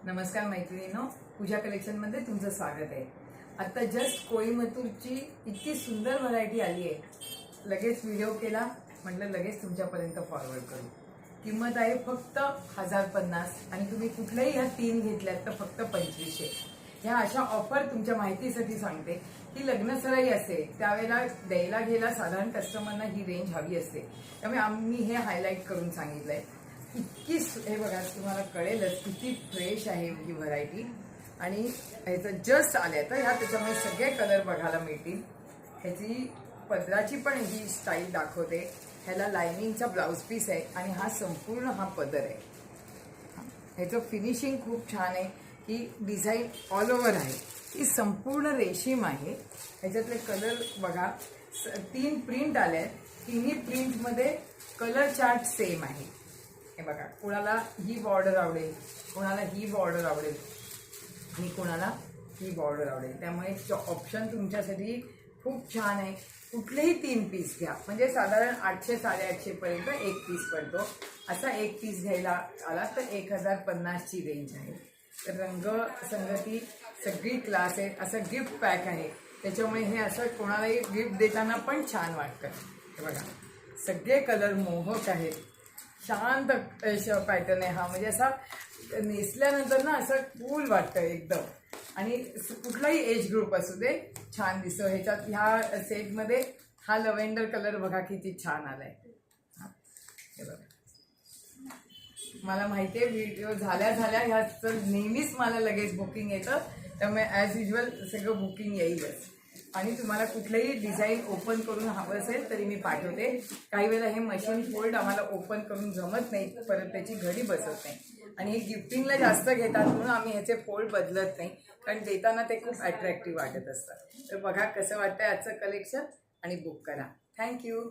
नमस्कार मैत्रिणींनो, पूजा कलेक्शनमध्ये तुमचं स्वागत आहे। आता जस्ट कोईमतूरची इतकी सुंदर व्हरायटी आली आहे। लगेच व्हिडिओ केला, म्हटलं लगेच तुमच्यापर्यंत फॉरवर्ड करू। किंमत आहे फक्त 1050 आणि तुम्ही कुठल्याही ह्या 3 घेतल्यात तर फक्त 2500। ह्या अशा ऑफर तुमच्या माहितीसाठी सांगते की लग्न सराई असते त्यावेळेला द्यायला गेला साधारण कस्टमरना ही रेंज हवी असते, त्यामुळे आम्ही हे हायलाइट करून सांगितलंय। इतकी हे बघा, तुम्हाला कळेलच किती फ्रेश आहे ही व्हरायटी। आणि ह्याचं जस्ट आले तर ह्या त्याच्यामुळे सगळे कलर बघायला मिळतील। ह्याची पदराची पण ही स्टाईल दाखवते। ह्याला लाइनिंगचा ब्लाउज पीस आहे आणि हा संपूर्ण पदर आहे। ह्याचं फिनिशिंग खूप छान आहे। ही डिझाईन ऑल ओव्हर आहे, ही संपूर्ण रेशीम आहे। ह्याच्यातले कलर बघा, 3 प्रिंट आले आहेत। तिन्ही प्रिंटमध्ये कलर चार्ट सेम आहे। हे बघा, कोणाला ही बॉर्डर आवडेल, कोणाला ही बॉर्डर आवडेल आणि कोणाला ही बॉर्डर आवडेल, त्यामुळे ऑप्शन तुमच्यासाठी खूप छान आहे। कुठलेही 3 पीस घ्या, म्हणजे साधारण 800 850 पर्यंत एक पीस पडतो। असा एक पीस घ्यायला आला तर 1050 ची रेंज आहे। तर रंग संगती सगळी क्लास आहे। असं गिफ्ट पॅक आहे, त्याच्यामुळे हे असं कोणालाही गिफ्ट देताना पण छान वाटतं। हे बघा, सगळे कलर मोहक आहेत। शांत पॅटर्न आहे हा, म्हणजे असा नेसल्यानंतर ना असं कूल वाटतं एकदम। आणि कुठलाही एज ग्रुप असू दे छान दिसतो। ह्याच्यात ह्या सेटमध्ये हा लव्हेंडर कलर बघा किती छान आलाय। हे बघा, मला माहिती आहे व्हिडिओ झाल्या ह्याचं नेहमीच मला लगेच बुकिंग येतं, त्यामुळे ॲज युजल सगळं बुकिंग येईलच। आणि तुम्हाला कुठलंही डिझाईन ओपन करून हवं असेल तरी मी पाठवते। काही वेळेला हे मशीन फोल्ड आम्हाला ओपन करून जमत नाही, परत त्याची घडी बसत नाही आणि हे गिफ्टिंगला जास्त घेतात म्हणून आम्ही ह्याचे फोल्ड बदलत नाही, कारण देताना ते खूप अट्रॅक्टिव्ह वाटत असतात। तर बघा कसं वाटतंय आजचं कलेक्शन आणि बुक करा। थँक्यू।